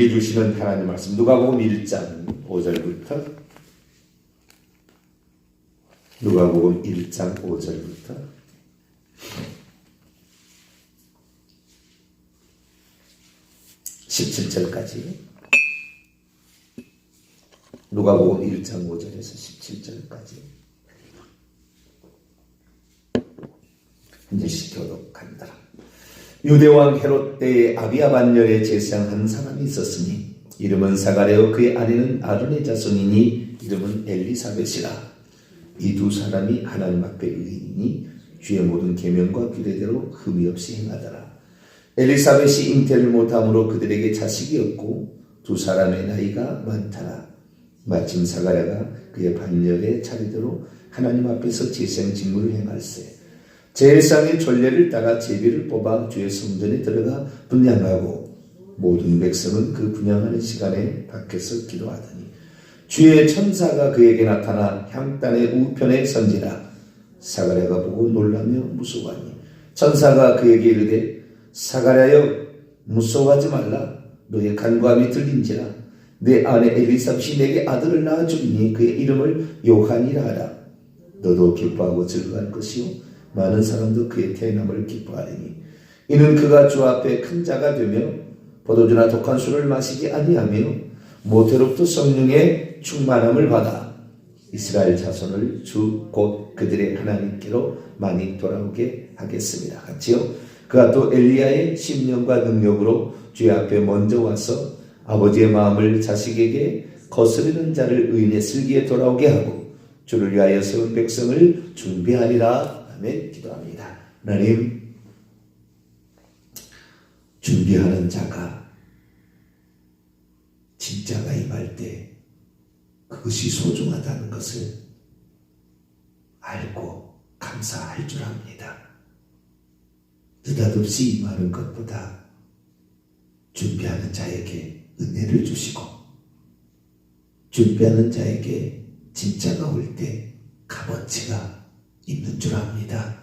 우리에게 주시는 하나님 말씀 누가복음 1장 5절부터 누가복음 1장 5절부터 17절까지 누가복음 1장 5절에서 17절까지 이제 교독한다. 유대왕 헤롯 때에 아비야 반열에 제사장 한 사람이 있었으니 이름은 사가랴요 그의 아내는 아론의 자손이니 이름은 엘리사벳이라. 이 두 사람이 하나님 앞에 의인이니 주의 모든 계명과 규례대로 흠이 없이 행하더라. 엘리사벳이 잉태를 못함으로 그들에게 자식이 없고 두 사람의 나이가 많더라. 마침 사가랴가 그의 반열의 차례대로 하나님 앞에서 제사장 직무를 행할세 제사장의 전례를 따라 제비를 뽑아 주의 성전에 들어가 분향하고 모든 백성은 그 분향하는 시간에 밖에서 기도하더니 주의 천사가 그에게 나타나 향단의 우편에 선지라. 사가랴가 보고 놀라며 무서워하니 천사가 그에게 이르되 사가랴여 무서워하지 말라. 너의 간구함이 들린지라. 내 아내 엘리사벳이 내게 아들을 낳아주리니 그의 이름을 요한이라 하라. 너도 기뻐하고 즐거워할 것이요 많은 사람도 그의 태어남을 기뻐하리니 이는 그가 주 앞에 큰 자가 되며 포도주나 독한 술을 마시지 아니하며 모태로부터 성령의 충만함을 받아 이스라엘 자손을 주 곧 그들의 하나님께로 많이 돌아오게 하겠습니다. 같이요. 그가 또 엘리야의 심령과 능력으로 주의 앞에 먼저 와서 아버지의 마음을 자식에게 거스르는 자를 의인의 슬기에 돌아오게 하고 주를 위하여 세운 백성을 준비하리라. 아멘. 기도합니다. 하나님, 준비하는 자가 진짜가 임할 때 그것이 소중하다는 것을 알고 감사할 줄 압니다. 느닷없이 임하는 것보다 준비하는 자에게 은혜를 주시고 준비하는 자에게 진짜가 올 때 값어치가 있는 줄 압니다.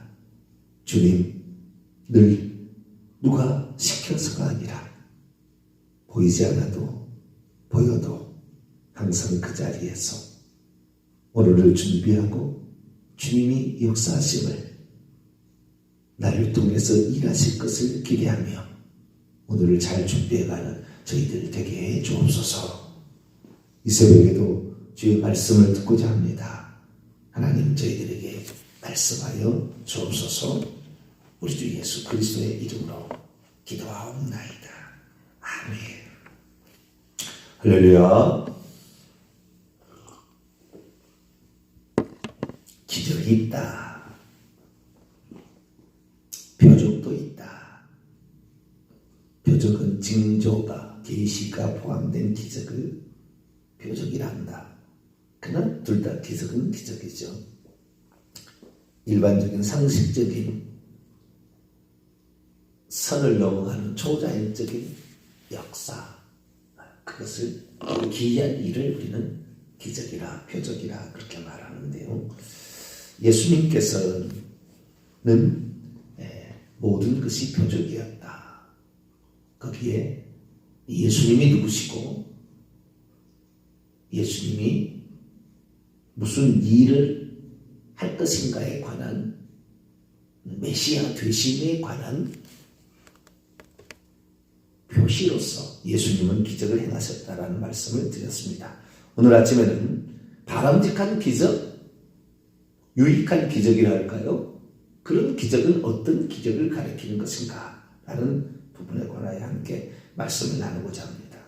주님, 늘 누가 시켜서가 아니라 보이지 않아도 보여도 항상 그 자리에서 오늘을 준비하고 주님이 역사하심을 나를 통해서 일하실 것을 기대하며 오늘을 잘 준비해가는 저희들 되게 해 주옵소서. 이 새벽에도 주의 말씀을 듣고자 합니다. 하나님 저희들에게 말씀하여 주옵소서. 우리 주 예수 그리스도의 이름으로 기도하옵나이다. 아멘. 할렐루야. 기적이 있다. 표적도 있다. 표적은 징조가 계시가 포함된 기적을 표적이란다. 그러나 둘 다 기적은 기적이죠. 일반적인 상식적인 선을 넘어가는 초자연적인 역사, 그것을 기이한 일을 우리는 기적이라 표적이라 그렇게 말하는데요. 예수님께서는 모든 것이 표적이었다. 거기에 예수님이 누구시고 예수님이 무슨 일을 할 것인가에 관한 메시아 되심에 관한 표시로서 예수님은 기적을 행하셨다라는 말씀을 드렸습니다. 오늘 아침에는 바람직한 기적, 유익한 기적이라 할까요? 그런 기적은 어떤 기적을 가리키는 것인가? 라는 부분에 관하여 함께 말씀을 나누고자 합니다.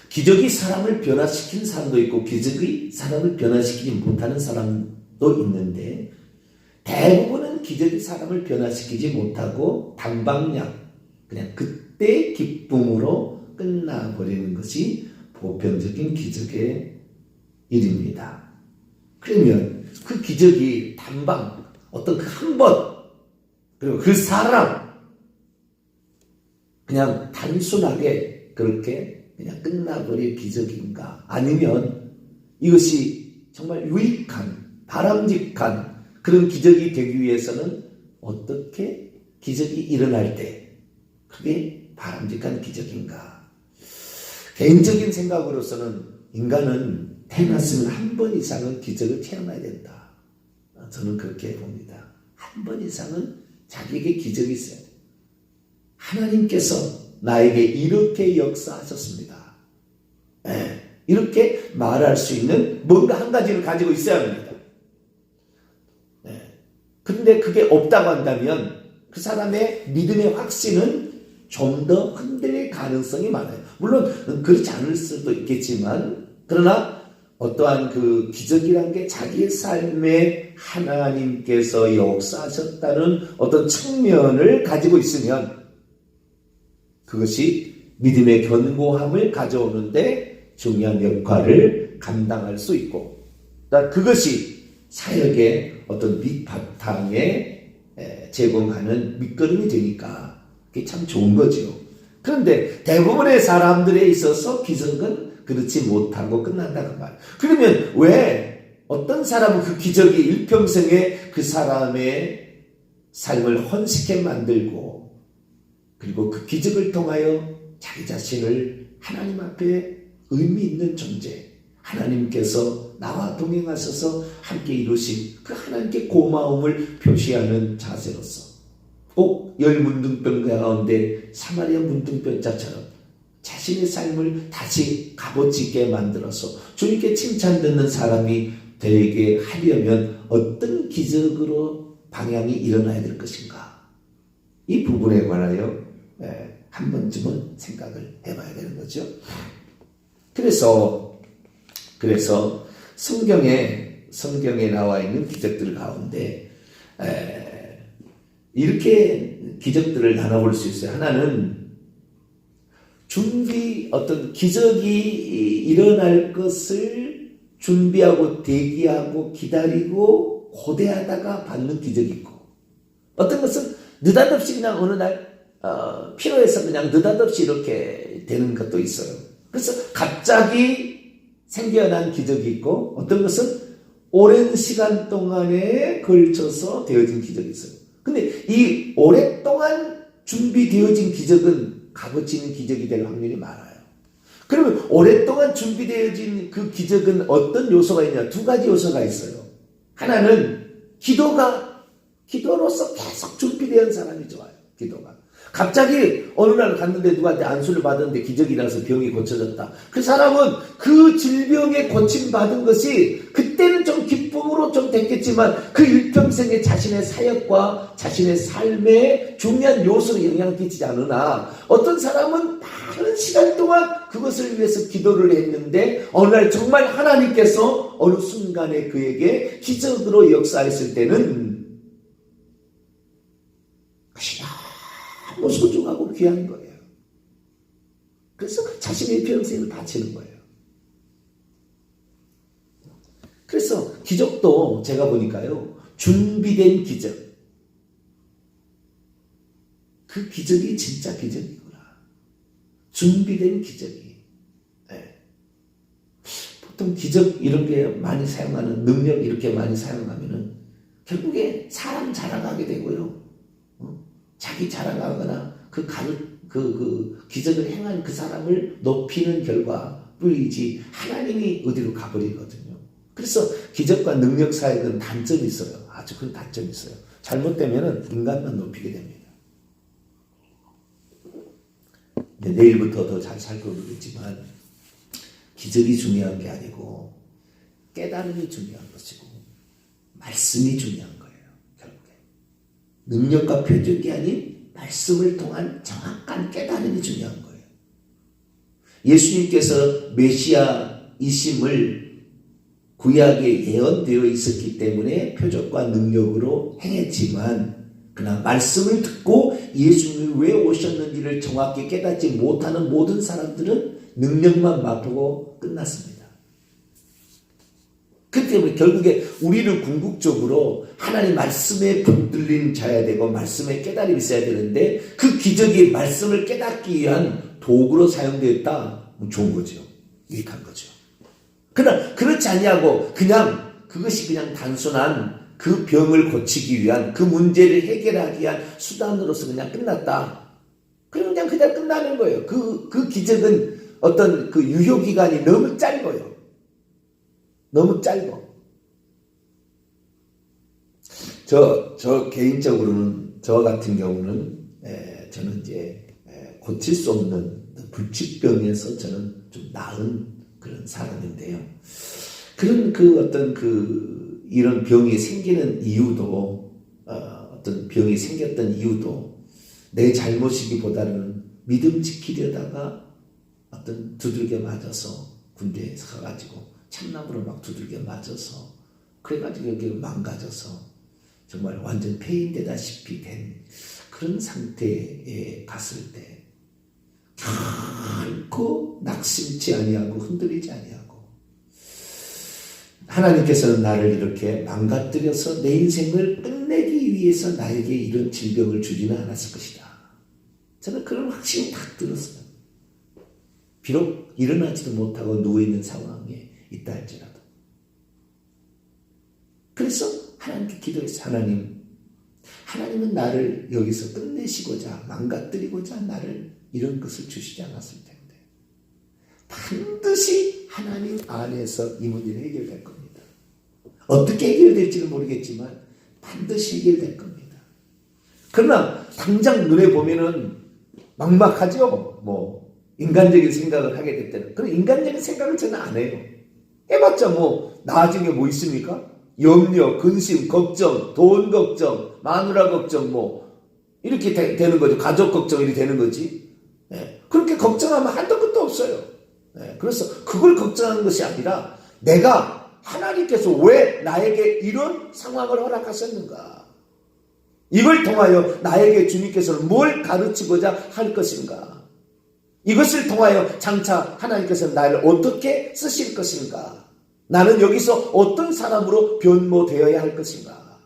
기적이 사람을 변화시킨 사람도 있고 기적이 사람을 변화시키지 못하는 사람도 있는데 대부분은 기적이 사람을 변화시키지 못하고 당방냥 그냥 그때 기쁨으로 끝나버리는 것이 보편적인 기적의 일입니다. 그러면 그 기적이 단방 어떤 그 한 번 그리고 그 사람 그냥 단순하게 그렇게 그냥 끝나버릴 기적인가? 아니면 이것이 정말 유익한 바람직한 그런 기적이 되기 위해서는 어떻게 기적이 일어날 때 그게 바람직한 기적인가? 개인적인 생각으로서는 인간은 태어났으면 한 번 이상은 기적을 체험해야 된다. 저는 그렇게 봅니다. 한 번 이상은 자기에게 기적이 있어야 돼요. 하나님께서 나에게 이렇게 역사하셨습니다. 네, 이렇게 말할 수 있는 뭔가 한 가지를 가지고 있어야 합니다. 네. 그런데 그게 없다고 한다면 그 사람의 믿음의 확신은 좀 더 흔들릴 가능성이 많아요. 물론 그렇지 않을 수도 있겠지만, 그러나 어떠한 그 기적이란 게 자기의 삶에 하나님께서 역사하셨다는 어떤 측면을 가지고 있으면 그것이 믿음의 견고함을 가져오는데 중요한 역할을 감당할 수 있고, 그것이 사역의 어떤 밑바탕에 제공하는 밑거름이 되니까 그게 참 좋은 거죠. 그런데 대부분의 사람들에 있어서 기적은 그렇지 못하고 끝난다 그 말. 그러면 왜 어떤 사람은 그 기적이 일평생에 그 사람의 삶을 헌신케 만들고, 그리고 그 기적을 통하여 자기 자신을 하나님 앞에 의미 있는 존재, 하나님께서 나와 동행하셔서 함께 이루신 그 하나님께 고마움을 표시하는 자세로서 꼭 열 문둥병 가운데 사마리아 문둥병자처럼 자신의 삶을 다시 값어치게 만들어서 주님께 칭찬 듣는 사람이 되게 하려면 어떤 기적으로 방향이 일어나야 될 것인가, 이 부분에 관하여 한 번쯤은 생각을 해봐야 되는 거죠. 그래서 성경에 나와 있는 기적들 가운데 이렇게 기적들을 나눠볼 수 있어요. 하나는 어떤 기적이 일어날 것을 준비하고 대기하고 기다리고 고대하다가 받는 기적이 있고, 어떤 것은 느닷없이 그냥 어느 날 필요해서 그냥 느닷없이 이렇게 되는 것도 있어요. 그래서 갑자기 생겨난 기적이 있고, 어떤 것은 오랜 시간 동안에 걸쳐서 되어진 기적이 있어요. 근데 이 오랫동안 준비되어진 기적은 값어치 있는 기적이 될 확률이 많아요. 그러면 오랫동안 준비되어진 그 기적은 어떤 요소가 있냐? 두 가지 요소가 있어요. 하나는 기도로서 계속 준비된 사람이 좋아요. 기도가. 갑자기 어느 날 갔는데 누구한테 안수를 받았는데 기적이 나서 병이 고쳐졌다. 그 사람은 그 질병에 고침받은 것이 그때는 좀 기쁨으로 좀 됐겠지만 그 일평생에 자신의 사역과 자신의 삶에 중요한 요소로 영향을 끼치지 않으나, 어떤 사람은 많은 시간 동안 그것을 위해서 기도를 했는데 어느 날 정말 하나님께서 어느 순간에 그에게 기적으로 역사했을 때는 그것이 너무 소중하고 귀한 거예요. 그래서 자신의 평생을 바치는 거예요. 그래서 기적도 제가 보니까요, 준비된 기적, 그 기적이 진짜 기적이구나. 준비된 기적이. 네. 보통 기적 이런 게 많이 사용하는, 능력 이렇게 많이 사용하면은 결국에 사람 자랑하게 되고요. 자기 자랑하거나 그 기적을 행한 그 사람을 높이는 결과뿐이지 하나님이 어디로 가버리거든요. 그래서 기적과 능력 사역은 단점이 있어요. 아주 큰 단점이 있어요. 잘못되면 인간만 높이게 됩니다. 내일부터 더 잘 살펴보겠지만 기적이 중요한 게 아니고 깨달음이 중요한 것이고 말씀이 중요한 거예요. 결국에 능력과 표적이 아닌 말씀을 통한 정확한 깨달음이 중요한 거예요. 예수님께서 메시아이심을 구약에 예언되어 있었기 때문에 표적과 능력으로 행했지만, 그러나 말씀을 듣고 예수님이 왜 오셨는지를 정확히 깨닫지 못하는 모든 사람들은 능력만 맛보고 끝났습니다. 그렇기 때문에 결국에 우리는 궁극적으로 하나님 말씀에 붙들린 자야 되고 말씀에 깨달음이 있어야 되는데, 그 기적이 말씀을 깨닫기 위한 도구로 사용되었다. 좋은 거죠. 유익한 거죠. 그러나 그렇지 아니하고 그것이 그냥 단순한 그 병을 고치기 위한, 그 문제를 해결하기 위한 수단으로서 그냥 끝났다. 그냥 끝나는 거예요. 그 기적은 어떤 그 유효기간이 너무 짧아요. 너무 짧아. 저 개인적으로는, 저 같은 경우는, 저는 이제, 고칠 수 없는 불치병에서 저는 좀 나은 그런 사람인데요. 그런 어떤 이런 병이 생기는 이유도, 어떤 병이 생겼던 이유도 내 잘못이기보다는 믿음 지키려다가 어떤 두들겨 맞아서 군대에 가가지고 참나무로 막 두들겨 맞아서 그래가지고 여기 망가져서 정말 완전 폐인되다시피 된 그런 상태에 갔을 때 결코 낙심치 아니하고 흔들리지 아니하고 하나님께서는 나를 이렇게 망가뜨려서 내 인생을 끝내기 위해서 나에게 이런 질병을 주지는 않았을 것이다. 저는 그런 확신이 딱 들었어요. 비록 일어나지도 못하고 누워있는 상황에 있다 할지라도. 그래서 하나님께 기도했어요. 하나님은 나를 여기서 끝내시고자 망가뜨리고자 나를 이런 것을 주시지 않았을 텐데 반드시 하나님 안에서 이 문제는 해결될 겁니다. 어떻게 해결될지는 모르겠지만 반드시 해결될 겁니다. 그러나 당장 눈에 보면은 막막하죠. 인간적인 생각을 하게 될 때는. 그런 인간적인 생각을 저는 안 해요. 해봤자 나중에 뭐 있습니까? 염려, 근심, 걱정, 돈 걱정, 마누라 걱정, 이렇게 되는 거죠. 가족 걱정 이렇게 되는 거지. 그렇게 걱정하면 한도 끝도 없어요. 그래서 그걸 걱정하는 것이 아니라 내가 하나님께서 왜 나에게 이런 상황을 허락하셨는가? 이걸 통하여 나에게 주님께서는 뭘 가르치고자 할 것인가? 이것을 통하여 장차 하나님께서는 나를 어떻게 쓰실 것인가? 나는 여기서 어떤 사람으로 변모되어야 할 것인가?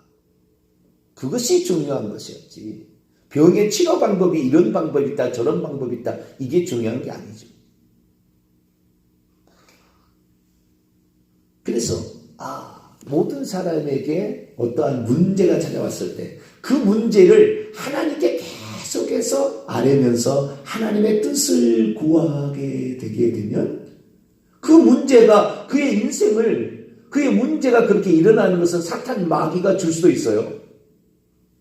그것이 중요한 것이었지. 병의 치료 방법이 이런 방법이 있다, 저런 방법이 있다, 이게 중요한 게 아니죠. 그래서 모든 사람에게 어떠한 문제가 찾아왔을 때 그 문제를 하나님께 계속해서 아뢰면서 하나님의 뜻을 구하게 되게 되면 그 문제가 그의 문제가 그렇게 일어나는 것은 사탄 마귀가 줄 수도 있어요.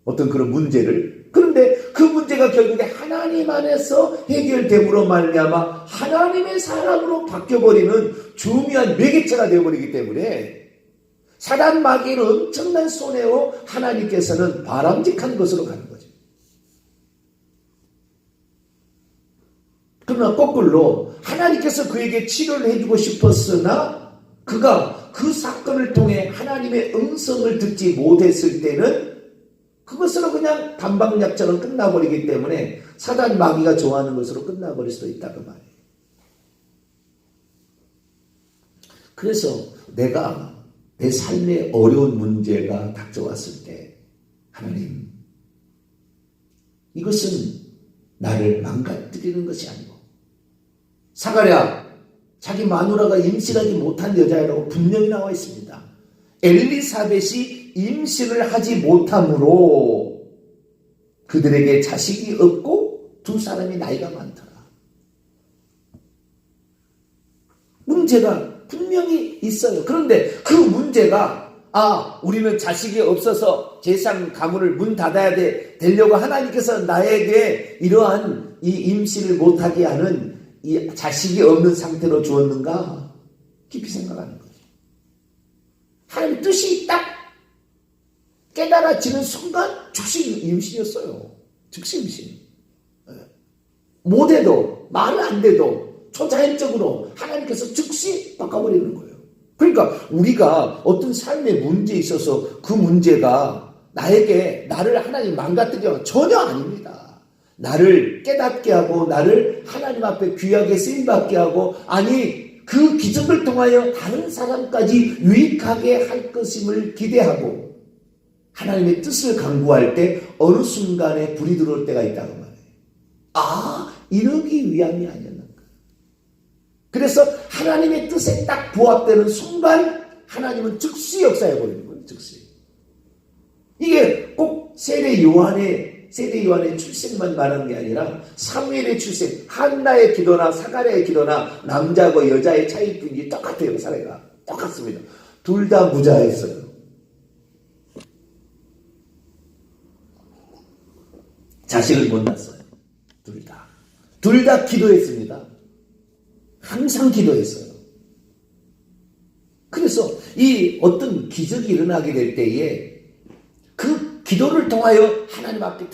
어떤 그런 문제를. 그런데 그 문제가 결국에 하나님 안에서 해결됨으로 말미암아 하나님의 사람으로 바뀌어버리는 중요한 매개체가 되어버리기 때문에 사단 마귀는 엄청난 손해요. 하나님께서는 바람직한 것으로 가는 거죠. 그러나 거꾸로 하나님께서 그에게 치료를 해주고 싶었으나 그가 그 사건을 통해 하나님의 음성을 듣지 못했을 때는 그것으로 그냥 단방약처럼 끝나버리기 때문에 사단 마귀가 좋아하는 것으로 끝나버릴 수도 있다고 말해요. 그래서 내가 내 삶에 어려운 문제가 닥쳐왔을 때 하나님, 이것은 나를 망가뜨리는 것이 아니고 사가랴 자기 마누라가 임신하지 못한 여자라고 분명히 나와 있습니다. 엘리사벳이 임신을 하지 못함으로 그들에게 자식이 없고 두 사람이 나이가 많더라. 문제가 분명히 있어요. 그런데 그 문제가 우리는 자식이 없어서 제상 가문을 문 닫아야 되려고 하나님께서 나에게 이러한 이 임신을 못하게 하는 이 자식이 없는 상태로 주었는가? 깊이 생각하는 거죠. 하나님의 뜻이 딱 깨달아지는 순간 즉시 임신이었어요. 즉시 임신. 못해도 말을 안 돼도 초자연적으로 하나님께서 즉시 바꿔버리는 거예요. 그러니까 우리가 어떤 삶의 문제에 있어서 그 문제가 나를 하나님 망가뜨려 전혀 아닙니다. 나를 깨닫게 하고 나를 하나님 앞에 귀하게 쓰임받게 하고 그 기적을 통하여 다른 사람까지 유익하게 할 것임을 기대하고 하나님의 뜻을 강구할 때 어느 순간에 불이 들어올 때가 있다고 말해요. 이러기 위함이 아니었는가. 그래서 하나님의 뜻에 딱 부합되는 순간 하나님은 즉시 역사해버리는 거예요. 즉시. 이게 꼭 세례 요한의 세례 요한의 출생만 말하는 게 아니라 사무엘의 출생, 한나의 기도나 사가랴의 기도나 남자고 여자의 차이뿐이 똑같아요. 사례가 똑같습니다. 둘 다 무자했어요. 자식을 못 낳았어요. 둘 다 기도했습니다. 항상 기도했어요. 그래서 이 어떤 기적이 일어나게 될 때에 그 기도를 통하여 하나님 앞에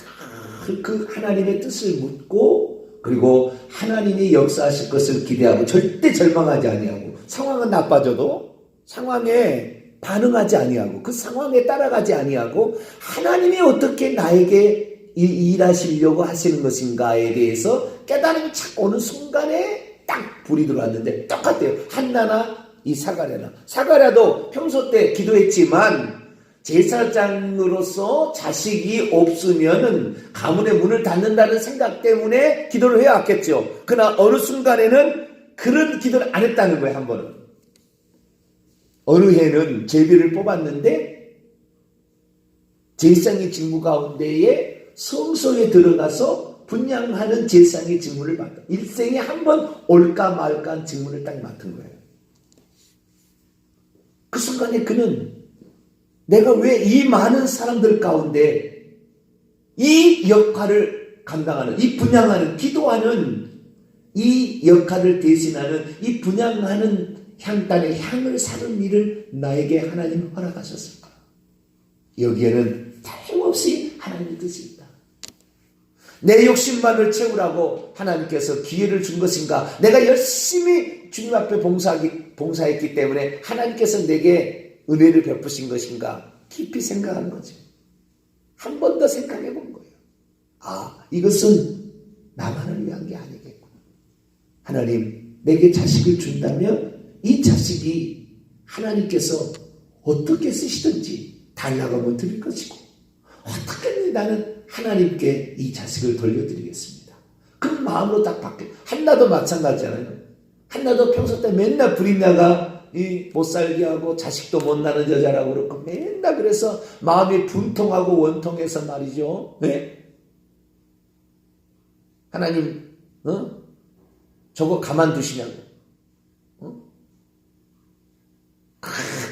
그 하나님의 뜻을 묻고, 그리고 하나님이 역사하실 것을 기대하고 절대 절망하지 아니하고, 상황은 나빠져도 상황에 반응하지 아니하고 그 상황에 따라가지 아니하고 하나님이 어떻게 나에게 일하시려고 하시는 것인가에 대해서 깨달음이 착 오는 순간에 딱 불이 들어왔는데, 똑같아요. 한나나 이 사가랴도 평소 때 기도했지만 제사장으로서 자식이 없으면은 가문의 문을 닫는다는 생각 때문에 기도를 해왔겠죠. 그러나 어느 순간에는 그런 기도를 안 했다는 거예요. 한 번은 어느 해는 제비를 뽑았는데 제사장의 직무 가운데에 성소에 들어가서 분향하는 제사장의 직무를 맡아. 일생에 한 번 올까 말까 직무를 딱 맡은 거예요. 그 순간에 그는 내가 왜 이 많은 사람들 가운데 이 역할을 감당하는, 이 분향하는, 기도하는 이 역할을 대신하는, 이 분향하는 향단의 향을 사는 일을 나에게 하나님 허락하셨을까? 여기에는 다름없이 하나님의 뜻이 있다. 내 욕심만을 채우라고 하나님께서 기회를 준 것인가? 내가 열심히 주님 앞에 봉사했기 때문에 하나님께서 내게 은혜를 베푸신 것인가? 깊이 생각하는 거죠. 한 번 더 생각해 본 거예요. 아, 이것은 나만을 위한 게 아니겠구나. 하나님, 내게 자식을 준다면 이 자식이 하나님께서 어떻게 쓰시든지 달라고 하면 드릴 것이고, 어떻게든 나는 하나님께 이 자식을 돌려드리겠습니다. 그 마음으로 딱 바뀌어요. 한나도 마찬가지잖아요. 한나도 평소 때 맨날 불임나가 못 살게 하고 자식도 못 낳는 여자라고 그러고 맨날 그래서 마음이 분통하고 원통해서 말이죠. 네? 하나님, 저거 가만두시냐고.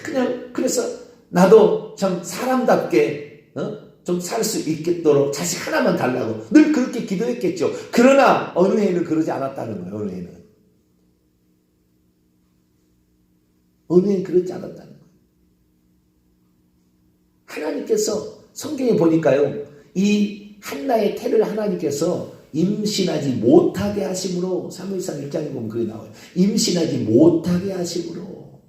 그냥 그래서 나도 참 사람답게 좀 살 수 있겠도록 자식 하나만 달라고 늘 그렇게 기도했겠죠. 그러나 어느 해는 그러지 않았다는 거예요. 어느 해는 그러지 않았다는 거예요. 하나님께서 성경에 보니까요, 이 한나의 태를 하나님께서 임신하지 못하게 하심으로, 사무엘상 1장에 보면 그게 나와요. 임신하지 못하게 하심으로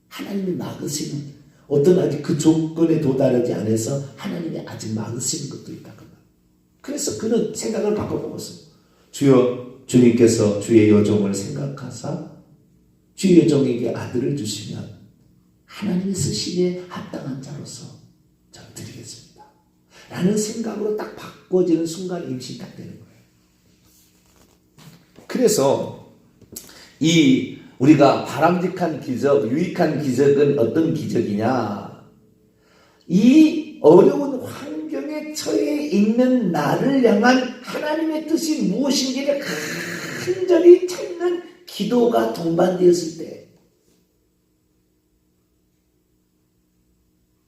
하나님이 막으시는, 어떤 아직 그 조건에 도달하지 않아서 하나님이 아직 막으시는 것도 있다. 그래서 그는 생각을 바꿔먹었어요. 주님께서 주의 여종을 생각하사 주의 여종에게 아들을 주시면 하나님이 쓰시기에 합당한 자로서 전 드리겠습니다. 라는 생각으로 딱 바꿔지는 순간 임신이 딱 되는 거예요. 그래서 이 우리가 바람직한 기적, 유익한 기적은 어떤 기적이냐? 이 어려운 환경에 처해 있는 나를 향한 하나님의 뜻이 무엇인지를 간절히 찾는 기도가 동반되었을 때,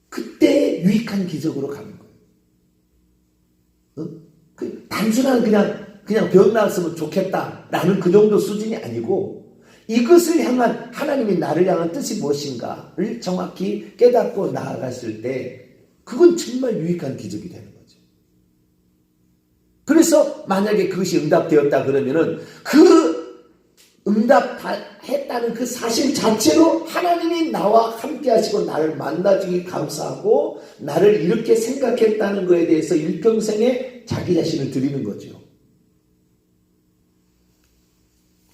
그때 유익한 기적으로 가는 거예요. 단순한 그냥 병 나았으면 좋겠다라는 그 정도 수준이 아니고, 이것을 향한 하나님이 나를 향한 뜻이 무엇인가를 정확히 깨닫고 나아갔을 때 그건 정말 유익한 기적이 되는 거죠. 그래서 만약에 그것이 응답되었다 그러면은 그 응답했다는 그 사실 자체로 하나님이 나와 함께 하시고 나를 만나주기 감사하고 나를 이렇게 생각했다는 것에 대해서 일평생에 자기 자신을 드리는 거죠.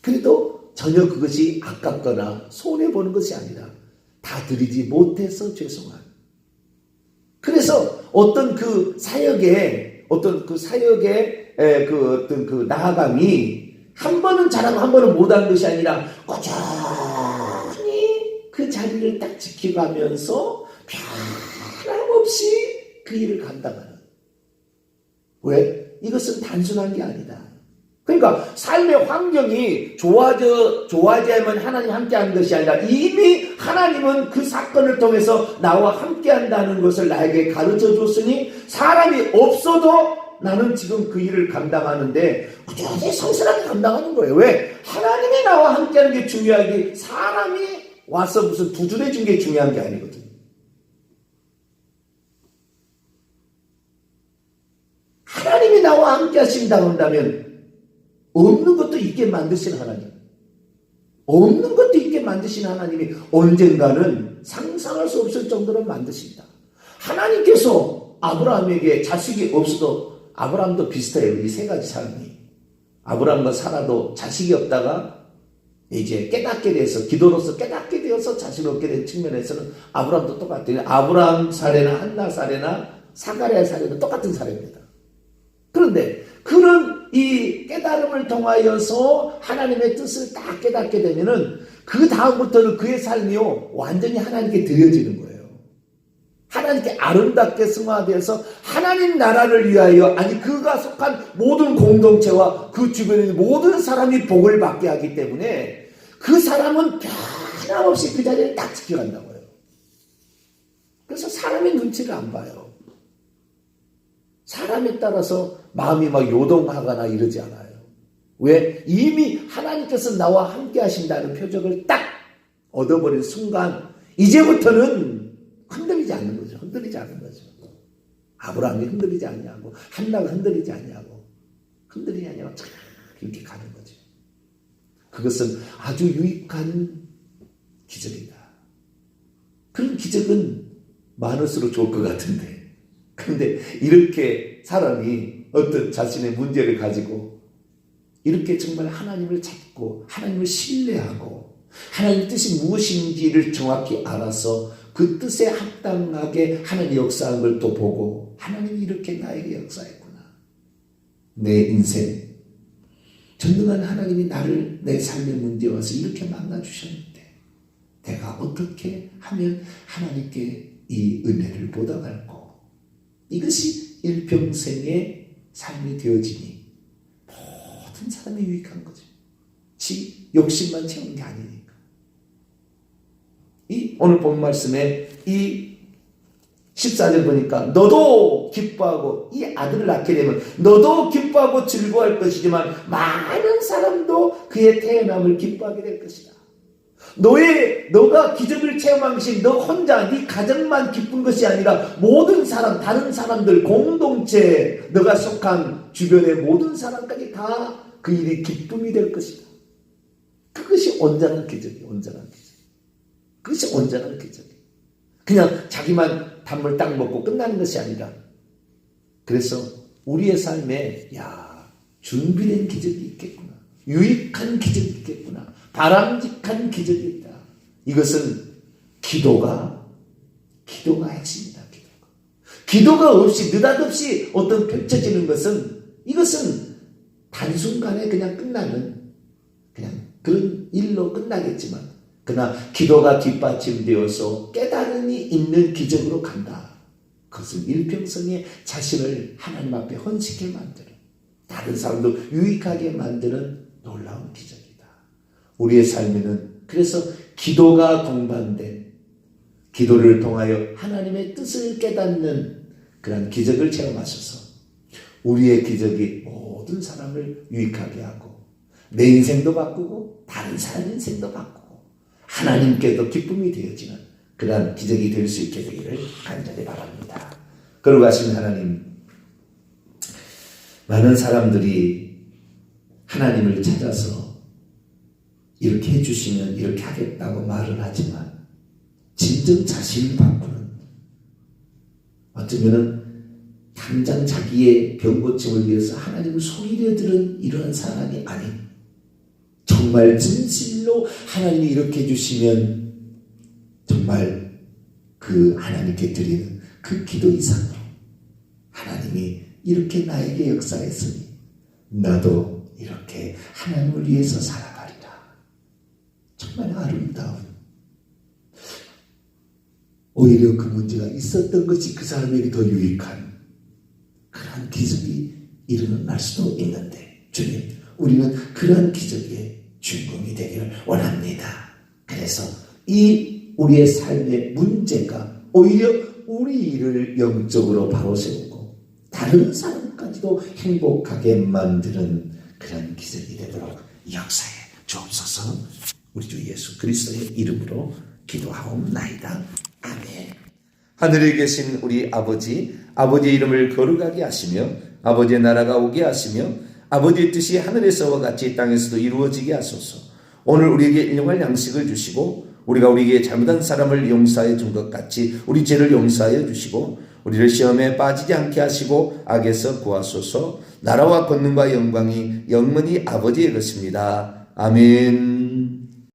그래도 전혀 그것이 아깝거나 손해보는 것이 아니라 다 드리지 못해서 죄송한. 그래서 어떤 그 사역의 그 나아감이 한 번은 잘하고 한 번은 못한 것이 아니라 꾸준히 그 자리를 딱 지켜가면서 변함없이 그 일을 감당하는. 왜? 이것은 단순한 게 아니다. 그러니까 삶의 환경이 좋아져야만 하나님 함께하는 것이 아니라 이미 하나님은 그 사건을 통해서 나와 함께한다는 것을 나에게 가르쳐 줬으니 사람이 없어도 나는 지금 그 일을 감당하는데 꾸준히 성실하게 감당하는 거예요. 왜? 하나님이 나와 함께하는 게 중요하지 사람이 와서 무슨 두드려 준 게 중요한 게 아니거든. 하나님이 나와 함께 하신다고 한다면 없는 것도 있게 만드신 하나님, 없는 것도 있게 만드신 하나님이 언젠가는 상상할 수 없을 정도로 만드신다. 하나님께서 아브라함에게 자식이 없어도 아브라함도 비슷해요. 이 세 가지 사람이. 아브라함과 사라도 자식이 없다가 이제 깨닫게 돼서 기도로서 깨닫게 되어서 자식을 얻게 된 측면에서는 아브라함도 똑같아요. 아브라함 사례나 한나 사례나 사가랴 사례는 똑같은 사례입니다. 그런데 그런 이 깨달음을 통하여서 하나님의 뜻을 딱 깨닫게 되면은 그 다음부터는 그의 삶이요 완전히 하나님께 드려지는 거예요. 하나님께 아름답게 승화되어서 하나님 나라를 위하여 아니 그가 속한 모든 공동체와 그 주변에 있는 모든 사람이 복을 받게 하기 때문에 그 사람은 변함없이 그 자리를 딱 지켜간다고요. 그래서 사람의 눈치를 안 봐요. 사람에 따라서 마음이 막 요동하거나 이러지 않아요. 왜? 이미 하나님께서 나와 함께 하신다는 표적을 딱 얻어버린 순간 이제부터는 흔들리지 않는 거죠. 흔들리지 않는 거죠. 아브라함이 흔들리지 않냐고 한나가 흔들리지 않냐고 흔들리지 않냐고 쫙 이렇게 가는 거죠. 그것은 아주 유익한 기적이다. 그런 기적은 많을수록 좋을 것 같은데 그런데 이렇게 사람이 어떤 자신의 문제를 가지고 이렇게 정말 하나님을 찾고 하나님을 신뢰하고 하나님의 뜻이 무엇인지를 정확히 알아서 그 뜻에 합당하게 하나님의 역사한 걸 또 보고 하나님이 이렇게 나에게 역사했구나. 내 인생 전능한 하나님이 나를 내 삶의 문제에 와서 이렇게 만나주셨는데 내가 어떻게 하면 하나님께 이 은혜를 보답할까? 이것이 일평생의 삶이 되어지니 모든 사람이 유익한 거죠. 지 욕심만 채우는 게 아니니까. 이 오늘 본 말씀에 이 14절 보니까 너도 기뻐하고 이 아들을 낳게 되면 너도 기뻐하고 즐거워할 것이지만 많은 사람도 그의 태어남을 기뻐하게 될 것이다. 너가 기적을 체험한 것이 너 혼자 네 가정만 기쁜 것이 아니라 모든 사람 다른 사람들 공동체 너가 속한 주변의 모든 사람까지 다 그 일이 기쁨이 될 것이다. 그것이 온전한 기적이에요. 온전한 기적. 그것이 온전한 기적이에요. 그냥 자기만 단물 딱 먹고 끝나는 것이 아니라 그래서 우리의 삶에 준비된 기적이 있겠구나. 유익한 기적이 있겠구나. 바람직한 기적이 있다. 이것은 기도가 핵심이다. 기도가 없이 느닷없이 어떤 펼쳐지는 것은 이것은 단순간에 그냥 끝나는 그냥 그런 일로 끝나겠지만 그러나 기도가 뒷받침되어서 깨달음이 있는 기적으로 간다. 그것은 일평생에 자신을 하나님 앞에 헌신케 만드는 다른 사람도 유익하게 만드는 놀라운 기적이다. 우리의 삶에는 그래서 기도가 동반된 기도를 통하여 하나님의 뜻을 깨닫는 그런 기적을 체험하셔서 우리의 기적이 모든 사람을 유익하게 하고 내 인생도 바꾸고 다른 사람 인생도 바꾸고 하나님께도 기쁨이 되어지는 그러한 기적이 될 수 있게 되기를 간절히 바랍니다. 그러고 하신 하나님, 많은 사람들이 하나님을 찾아서 이렇게 해주시면 이렇게 하겠다고 말을 하지만 진정 자신을 바꾸는 어쩌면 당장 자기의 병고침을 위해서 하나님을 소리려 들은 이러한 사람이 아닌 정말 진실로 하나님이 이렇게 해주시면 정말 그 하나님께 드리는 그 기도 이상으로 하나님이 이렇게 나에게 역사했으니 나도 이렇게 하나님을 위해서 살아가리라. 정말 아름다운 오히려 그 문제가 있었던 것이 그 사람에게 더 유익한 그런 그러한 기적이 일어날 수도 있는데 주님, 우리는 그러한 기적의 주인공이 되기를 원합니다. 그래서 이 우리의 삶의 문제가 오히려 우리를 영적으로 바로 세우고 다른 사람까지도 행복하게 만드는 그런 기적이 되도록 역사에 주옵소서. 우리 주 예수 그리스도의 이름으로 기도하옵나이다. 아멘. 하늘에 계신 우리 아버지, 아버지의 이름을 거룩하게 하시며 아버지의 나라가 오게 하시며 아버지의 뜻이 하늘에서와 같이 땅에서도 이루어지게 하소서. 오늘 우리에게 일용할 양식을 주시고 우리가 우리에게 잘못한 사람을 용서해 준 것 같이 우리 죄를 용서하여 주시고 우리를 시험에 빠지지 않게 하시고 악에서 구하소서. 나라와 권능과 영광이 영원히 아버지의 것입니다. 아멘.